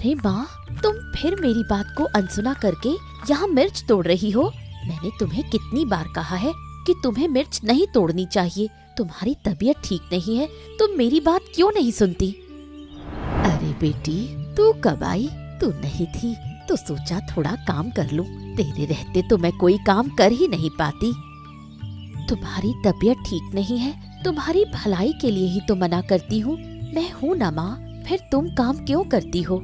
अरे माँ, तुम फिर मेरी बात को अनसुना करके यहाँ मिर्च तोड़ रही हो। मैंने तुम्हें कितनी बार कहा है कि तुम्हें मिर्च नहीं तोड़नी चाहिए। तुम्हारी तबीयत ठीक नहीं है, तुम मेरी बात क्यों नहीं सुनती? अरे बेटी, तू कब आई? तू नहीं थी तो सोचा थोड़ा काम कर लूं। तेरे रहते तो मैं कोई काम कर ही नहीं पाती। तुम्हारी तबीयत ठीक नहीं है, तुम्हारी भलाई के लिए ही तो मना करती हूँ। मैं हूँ ना माँ, फिर तुम काम क्यों करती हो?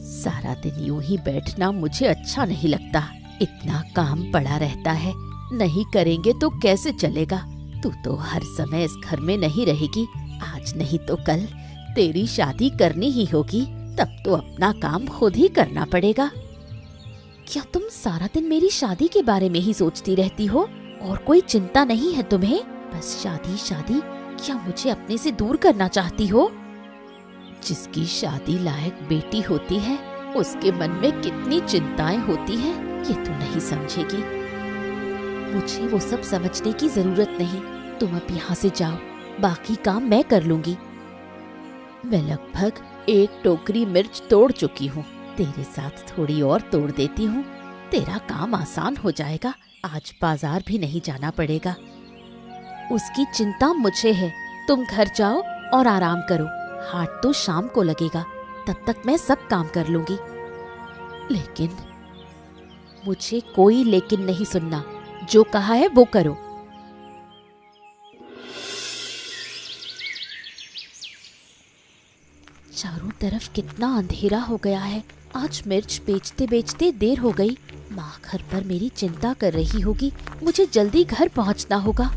सारा दिन यूं ही बैठना मुझे अच्छा नहीं लगता। इतना काम पड़ा रहता है, नहीं करेंगे तो कैसे चलेगा? तू तो हर समय इस घर में नहीं रहेगी। आज नहीं तो कल तेरी शादी करनी ही होगी, तब तो अपना काम खुद ही करना पड़ेगा। क्या तुम सारा दिन मेरी शादी के बारे में ही सोचती रहती हो और कोई चिंता नहीं है तुम्हें? बस शादी शादी, क्या मुझे अपने से दूर करना चाहती हो? जिसकी शादी लायक बेटी होती है उसके मन में कितनी चिंताएं होती हैं, ये तू नहीं समझेगी। मुझे वो सब समझने की जरूरत नहीं। तुम अब यहाँ से जाओ, बाकी काम मैं कर लूंगी। मैं लगभग 1 टोकरी मिर्च तोड़ चुकी हूँ। तेरे साथ थोड़ी और तोड़ देती हूँ, तेरा काम आसान हो जाएगा। आज बाजार भी नहीं जाना पड़ेगा। उसकी चिंता मुझे है। तुम घर जाओ और आराम करो। हाट तो शाम को लगेगा, तब तक मैं सब काम कर लूंगी। लेकिन मुझे कोई लेकिन नहीं सुनना, जो कहा है वो करो। चारों तरफ कितना अंधेरा हो गया है। आज मिर्च बेचते बेचते देर हो गई। माँ घर पर मेरी चिंता कर रही होगी। मुझे जल्दी घर पहुँचना होगा।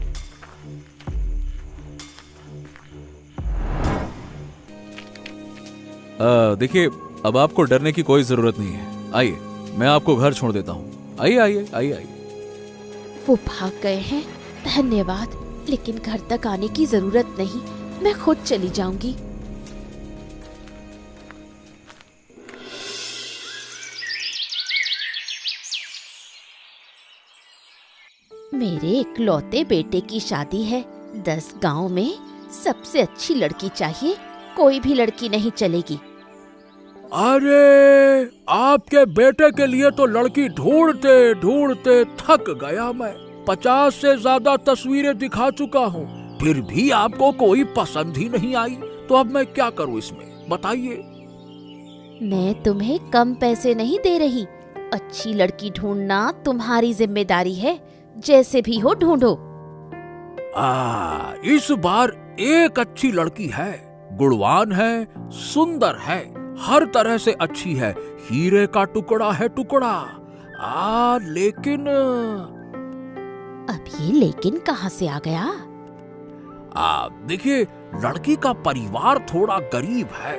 देखिए, अब आपको डरने की कोई जरूरत नहीं है। आइए, मैं आपको घर छोड़ देता हूँ। आइए आइए आइए आइए। वो भाग गए हैं, धन्यवाद। लेकिन घर तक आने की जरूरत नहीं, मैं खुद चली जाऊंगी। मेरे इकलौते बेटे की शादी है। 10 गांव में सबसे अच्छी लड़की चाहिए, कोई भी लड़की नहीं चलेगी। अरे, आपके बेटे के लिए तो लड़की ढूंढते ढूंढते थक गया मैं। 50 से ज्यादा तस्वीरें दिखा चुका हूँ, फिर भी आपको कोई पसंद ही नहीं आई। तो अब मैं क्या करूँ इसमें, बताइए। मैं तुम्हें कम पैसे नहीं दे रही। अच्छी लड़की ढूंढना तुम्हारी जिम्मेदारी है। जैसे भी हो ढूंढो। इस बार एक अच्छी लड़की है, गुणवान है, सुंदर है, हर तरह से अच्छी है, हीरे का टुकड़ा है टुकड़ा। लेकिन अब ये लेकिन कहाँ से आ गया? देखिए, लड़की का परिवार थोड़ा गरीब है।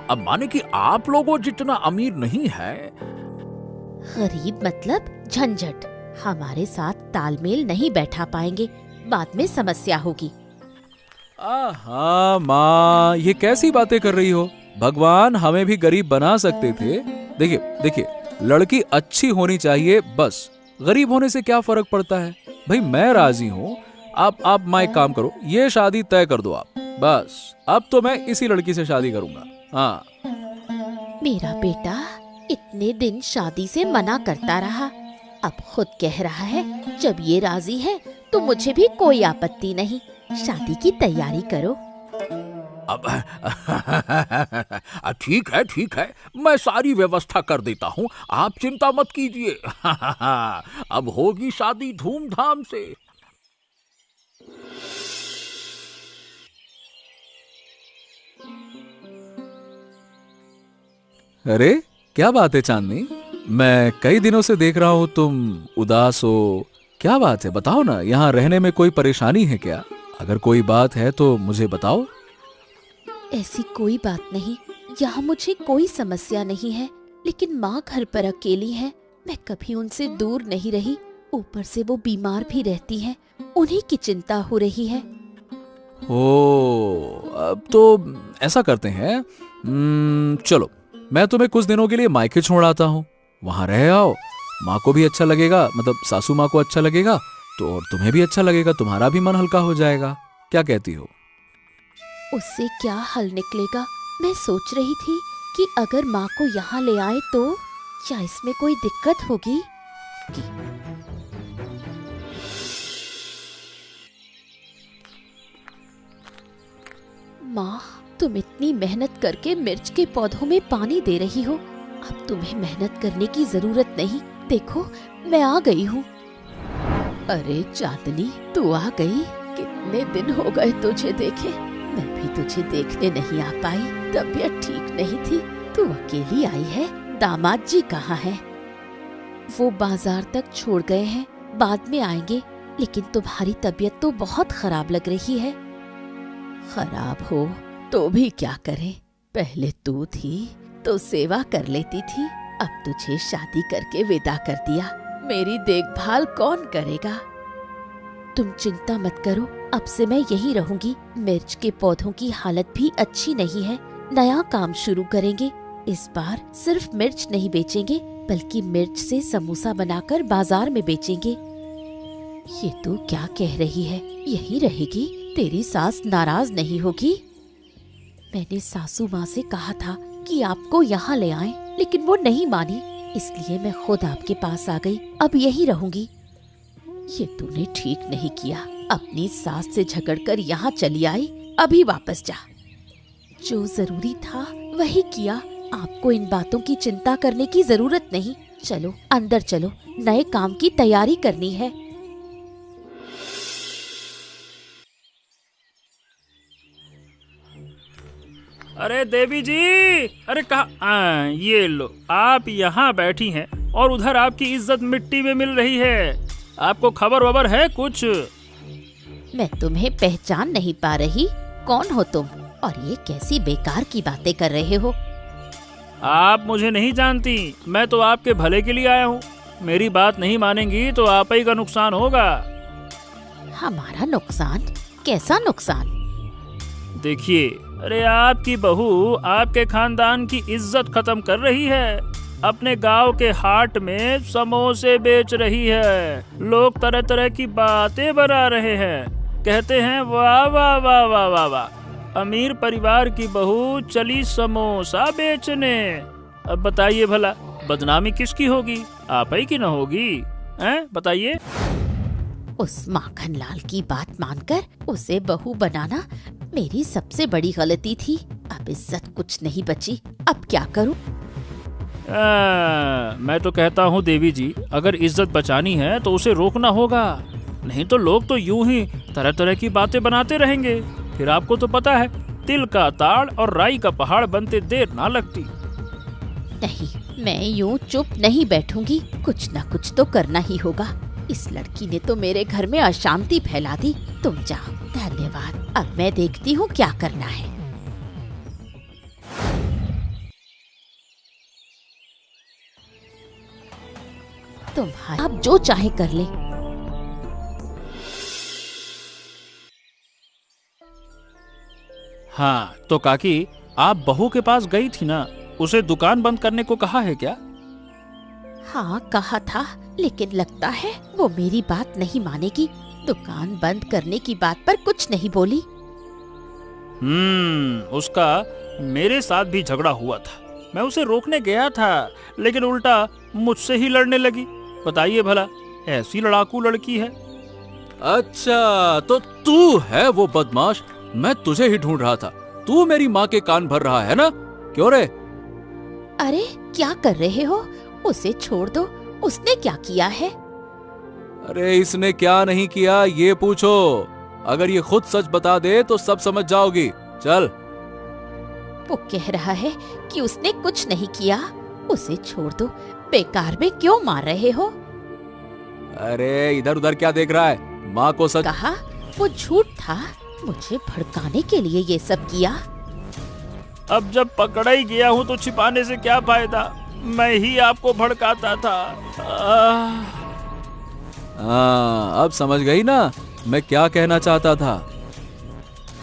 अब माने कि आप लोगों जितना अमीर नहीं है। गरीब मतलब झंझट। हमारे साथ तालमेल नहीं बैठा पाएंगे, बाद में समस्या होगी। हाँ माँ, ये कैसी बातें कर रही हो? भगवान हमें भी गरीब बना सकते थे। देखिए देखिए, लड़की अच्छी होनी चाहिए बस। गरीब होने से क्या फर्क पड़ता है? भाई मैं राजी हूँ। आप माँ एक काम करो, ये शादी तय कर दो आप। बस अब तो मैं इसी लड़की से शादी करूंगा। हाँ। मेरा बेटा इतने दिन शादी से मना करता रहा, अब खुद कह रहा है। जब ये राजी है तो मुझे भी कोई आपत्ति नहीं। शादी की तैयारी करो। अब ठीक है, मैं सारी व्यवस्था कर देता हूँ, आप चिंता मत कीजिए। अब होगी शादी धूमधाम से। अरे क्या बात है चांदनी, मैं कई दिनों से देख रहा हूँ तुम उदास हो। क्या बात है, बताओ ना। यहाँ रहने में कोई परेशानी है क्या? अगर कोई बात है तो मुझे बताओ। ऐसी कोई बात नहीं, यहाँ मुझे कोई समस्या नहीं है। लेकिन माँ घर पर अकेली है, मैं कभी उनसे दूर नहीं रही। ऊपर से वो बीमार भी रहती हैं, उन्हीं की चिंता हो रही है। अब तो ऐसा करते हैं, चलो मैं तुम्हें कुछ दिनों के लिए मायके छोड़ आता हूँ। वहां रह आओ, माँ को भी अच्छा लगेगा, मतलब सासू माँ को अच्छा लगेगा तो, और तुम्हें भी अच्छा लगेगा, तुम्हारा भी मन हल्का हो जाएगा। क्या कहती हो? उससे क्या हल निकलेगा? मैं सोच रही थी कि अगर माँ को यहाँ ले आए तो क्या इसमें कोई दिक्कत होगी? माँ, तुम इतनी मेहनत करके मिर्च के पौधों में पानी दे रही हो, अब तुम्हें मेहनत करने की जरूरत नहीं। देखो, मैं आ गई हूँ। अरे चांदनी, तू आ गई? कितने दिन हो गए तुझे देखे। मैं भी तुझे देखने नहीं आ पाई, तबीयत ठीक नहीं थी। तू अकेली आई है? दामाद जी कहाँ है? वो बाजार तक छोड़ गए हैं, बाद में आएंगे। लेकिन तुम्हारी तबीयत तो बहुत खराब लग रही है। खराब हो तो भी क्या करें, पहले तू थी तो सेवा कर लेती थी, अब तुझे शादी करके विदा कर दिया। मेरी देखभाल कौन करेगा? तुम चिंता मत करो, अब से मैं यहीं रहूंगी। मिर्च के पौधों की हालत भी अच्छी नहीं है, नया काम शुरू करेंगे। इस बार सिर्फ मिर्च नहीं बेचेंगे, बल्कि मिर्च से समोसा बनाकर बाजार में बेचेंगे। ये तो क्या कह रही है, यहीं रहेगी? तेरी सास नाराज नहीं होगी? मैंने सासू माँ से कहा था कि आपको यहाँ ले आएं, लेकिन वो नहीं मानी, इसलिए मैं खुद आपके पास आ गई। अब यहीं रहूंगी। ये तूने ठीक नहीं किया, अपनी सास से झगड़कर यहाँ चली आई। अभी वापस जा। जो जरूरी था वही किया, आपको इन बातों की चिंता करने की जरूरत नहीं। चलो अंदर चलो, नए काम की तैयारी करनी है। अरे देवी जी, अरे कहा, ये लो, आप यहाँ बैठी हैं और उधर आपकी इज्जत मिट्टी में मिल रही है। आपको खबर वबर है कुछ? मैं तुम्हें पहचान नहीं पा रही, कौन हो तुम और ये कैसी बेकार की बातें कर रहे हो? आप मुझे नहीं जानती, मैं तो आपके भले के लिए आया हूँ। मेरी बात नहीं मानेंगी तो आप ही का नुकसान होगा। हमारा नुकसान? कैसा नुकसान? देखिए, अरे आपकी बहू आपके खानदान की इज्जत खत्म कर रही है। अपने गांव के हाट में समोसे बेच रही है। लोग तरह तरह की बातें बना रहे हैं, कहते हैं वाह वाह वाह वाह वाह वाह, अमीर परिवार की बहू चली समोसा बेचने। अब बताइए भला, बदनामी किसकी होगी? आप ही की न होगी? हैं, बताइए। उस माखन लाल की बात मानकर उसे बहू बनाना मेरी सबसे बड़ी गलती थी। अब इज्जत कुछ नहीं बची, अब क्या करूं? मैं तो कहता हूँ देवी जी, अगर इज्जत बचानी है तो उसे रोकना होगा, नहीं तो लोग तो यूं ही तरह तरह की बातें बनाते रहेंगे। फिर आपको तो पता है, तिल का ताड़ और राई का पहाड़ बनते देर ना लगती। नहीं, मैं यूं चुप नहीं बैठूंगी, कुछ ना कुछ तो करना ही होगा। इस लड़की ने तो मेरे घर में अशांति फैला दी। तुम जाओ। धन्यवाद, अब मैं देखती हूँ क्या करना है। तुम्हारा आप जो चाहे कर ले। हाँ तो काकी, आप बहू के पास गई थी ना, उसे दुकान बंद करने को कहा है क्या? हाँ कहा था, लेकिन लगता है वो मेरी बात नहीं मानेगी। दुकान बंद करने की बात पर कुछ नहीं बोली। उसका मेरे साथ भी झगड़ा हुआ था। मैं उसे रोकने गया था, लेकिन उल्टा मुझसे ही लड़ने लगी। बताइए भला, ऐसी लड़ाकू लड़की है। अच्छा, तो तू है वो बदमाश? मैं तुझे ही ढूंढ रहा था। तू मेरी माँ के कान भर रहा है ना? क्यों रे? अरे क्या कर रहे हो? उसे छोड़ दो, उसने क्या किया है? अरे इसने क्या नहीं किया ये पूछो। अगर ये खुद सच बता दे तो सब समझ जाओगी। चल। वो कह रहा है कि उसने कुछ नहीं किया। उसे छोड़ दो, बेकार में क्यों मार रहे हो? अरे इधर उधर क्या देख रहा है? माँ को सच कहा। वो झूठ था, मुझे भड़काने के लिए ये सब किया। अब जब पकड़ा ही गया हूँ तो छिपाने से क्या फायदा? मैं ही आपको भड़काता था। अब समझ गई ना मैं क्या कहना चाहता था?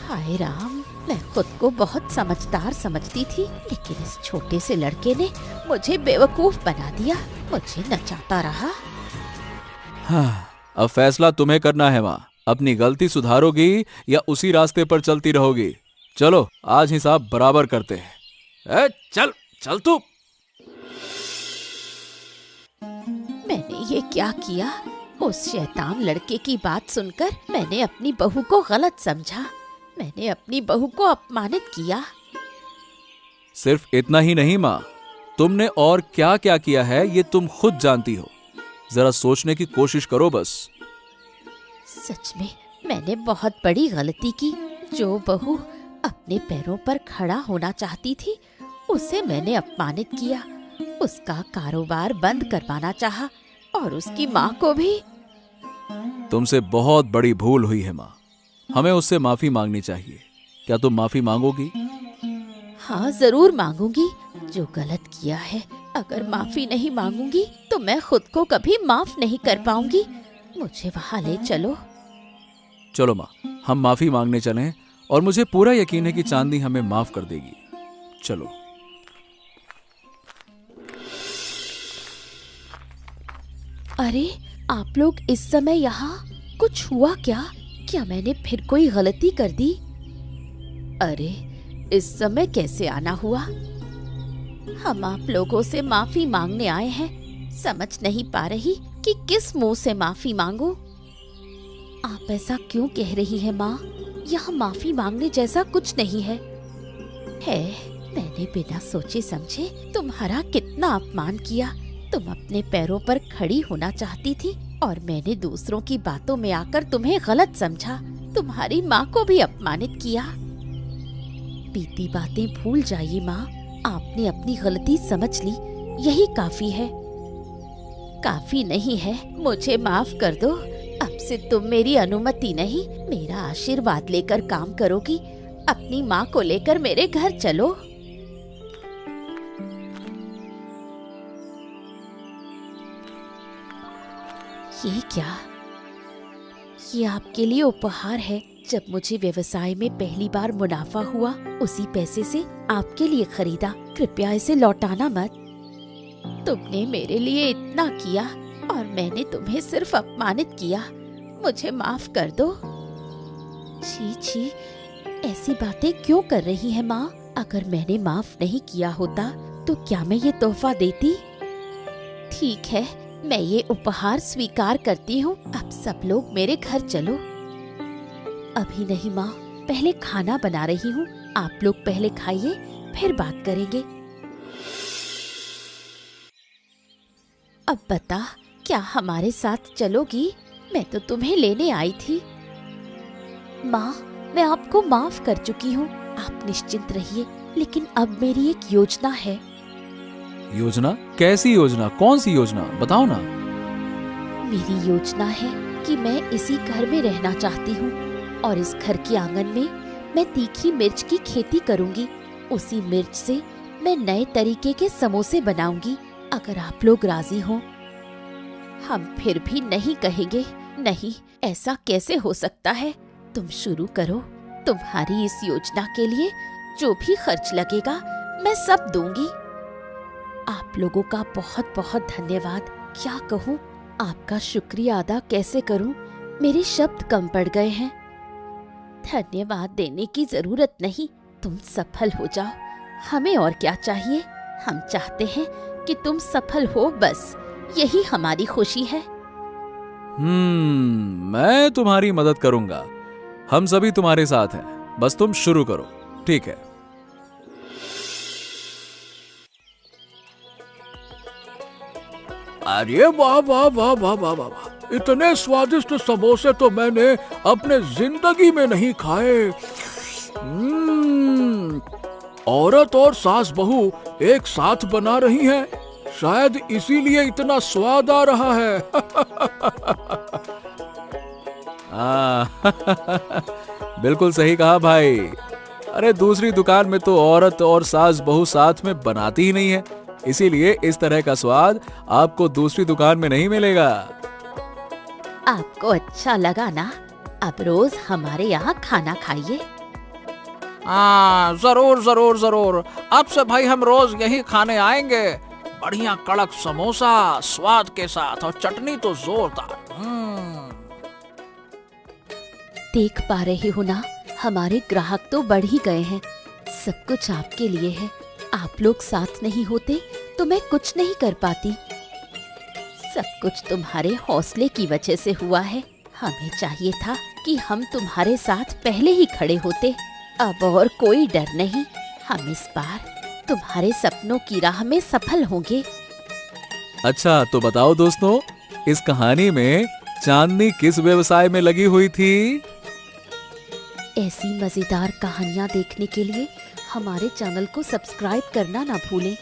हाय राम, मैं खुद को बहुत समझदार समझती थी, लेकिन इस छोटे से लड़के ने मुझे बेवकूफ बना दिया, मुझे नचाता रहा। हाँ, अब फैसला तुम्हें करना है माँ। अपनी गलती सुधारोगी या उसी रास्ते पर चलती रहोगी? चलो आज हिसाब बराबर करते हैं। चल चल तू। मैंने ये क्या किया? उस शैतान लड़के की बात सुनकर मैंने अपनी बहू को गलत समझा। मैंने अपनी बहू को अपमानित किया। सिर्फ इतना ही नहीं माँ, तुमने और क्या क्या किया है ये तुम खुद जानती हो। जरा सोचने की कोशिश करो बस। सच में मैंने बहुत बड़ी गलती की। जो बहू अपने पैरों पर खड़ा होना चाहती थी उसे मैंने अपमानित किया। उसका कारोबार बंद करवाना चाहा और उसकी माँ को भी। तुमसे बहुत बड़ी भूल हुई है माँ, हमें उससे माफी मांगनी चाहिए। क्या तुम माफी मांगोगी? हाँ, जरूर मांगूंगी। जो गलत किया है, अगर माफी नहीं मांगूंगी तो मैं खुद को कभी माफ नहीं कर पाऊंगी। मुझे वहां ले चलो। चलो माँ, हम माफी मांगने चलें और मुझे पूरा यकीन है कि चांदनी हमें माफ कर देगी। चलो। अरे, आप लोग इस समय यहाँ? कुछ हुआ क्या? क्या मैंने फिर कोई गलती कर दी? अरे, इस समय कैसे आना हुआ? हम आप लोगों से माफी मांगने आए हैं। समझ नहीं पा रही कि किस मुंह से माफी मांगूं। आप ऐसा क्यों कह रही हैं माँ? यहाँ माफी मांगने जैसा कुछ नहीं है। मैंने बिना सोचे समझे तुम्हारा कितना अपमान किया। तुम अपने पैरों पर खड़ी होना चाहती थी और मैंने दूसरों की बातों में आकर तुम्हें गलत समझा। तुम्हारी माँ को भी अपमानित किया। बीती बातें भूल जाइए माँ। आपने अपनी गलती समझ ली, यही काफी है। काफी नहीं है, मुझे माफ कर दो। अब से तुम मेरी अनुमति नहीं, मेरा आशीर्वाद लेकर काम करोगी। अपनी माँ को लेकर मेरे घर चलो। ये क्या? ये आपके लिए उपहार है। जब मुझे व्यवसाय में पहली बार मुनाफा हुआ, उसी पैसे से आपके लिए खरीदा। कृपया इसे लौटाना मत। तुमने मेरे लिए इतना किया और मैंने तुम्हें सिर्फ अपमानित किया। मुझे माफ कर दो। छी छी, ऐसी बातें क्यों कर रही है माँ? अगर मैंने माफ नहीं किया होता तो क्या मैं ये तोहफा देती? ठीक है, मैं ये उपहार स्वीकार करती हूँ। अब सब लोग मेरे घर चलो। अभी नहीं माँ, पहले खाना बना रही हूँ। आप लोग पहले खाइए, फिर बात करेंगे। अब बता, क्या हमारे साथ चलोगी? मैं तो तुम्हें लेने आई थी। माँ, मैं आपको माफ कर चुकी हूँ। आप निश्चिंत रहिए। लेकिन अब मेरी एक योजना है। योजना? कैसी योजना? कौन सी योजना? बताओ ना। मेरी योजना है कि मैं इसी घर में रहना चाहती हूँ और इस घर के आंगन में मैं तीखी मिर्च की खेती करूँगी। उसी मिर्च से मैं नए तरीके के समोसे बनाऊंगी। अगर आप लोग राजी हो। हम फिर भी नहीं कहेंगे। नहीं, ऐसा कैसे हो सकता है? तुम शुरू करो। तुम्हारी इस योजना के लिए जो भी खर्च लगेगा मैं सब दूंगी। आप लोगों का बहुत बहुत धन्यवाद। क्या कहूँ, आपका शुक्रिया अदा कैसे करूँ? मेरे शब्द कम पड़ गए हैं। धन्यवाद देने की जरूरत नहीं, तुम सफल हो जाओ। हमें और क्या चाहिए? हम चाहते हैं कि तुम सफल हो, बस यही हमारी खुशी है। मैं तुम्हारी मदद करूंगा। हम सभी तुम्हारे साथ हैं। बस तुम शुरू करो, ठीक है? अरे वाह वाह वाह वाह वाह वाह! इतने स्वादिष्ट समोसे तो मैंने अपने जिंदगी में नहीं खाए। औरत और सास बहू एक साथ बना रही हैं। शायद इसीलिए इतना स्वाद आ रहा है। बिल्कुल सही कहा भाई। अरे दूसरी दुकान में तो औरत और सास बहू साथ में बनाती ही नहीं है, इसीलिए इस तरह का स्वाद आपको दूसरी दुकान में नहीं मिलेगा। आपको अच्छा लगा ना? अब रोज हमारे यहाँ खाना खाइए। जरूर जरूर जरूर। अब से भाई हम रोज यही खाने आएंगे। बढ़िया कड़क समोसा स्वाद के साथ और चटनी तो जोरदार। देख पा रहे हो ना, हमारे ग्राहक तो बढ़ ही गए हैं। सब कुछ आपके लिए है। आप लोग साथ नहीं होते तो मैं कुछ नहीं कर पाती। सब कुछ तुम्हारे हौसले की वजह से हुआ है। हमें चाहिए था कि हम तुम्हारे साथ पहले ही खड़े होते। अब और कोई डर नहीं, हम इस बार तुम्हारे सपनों की राह में सफल होंगे। अच्छा तो बताओ दोस्तों, इस कहानी में चांदनी किस व्यवसाय में लगी हुई थी? ऐसी मजेदार कहानियाँ देखने के लिए हमारे चैनल को सब्सक्राइब करना ना भूलें।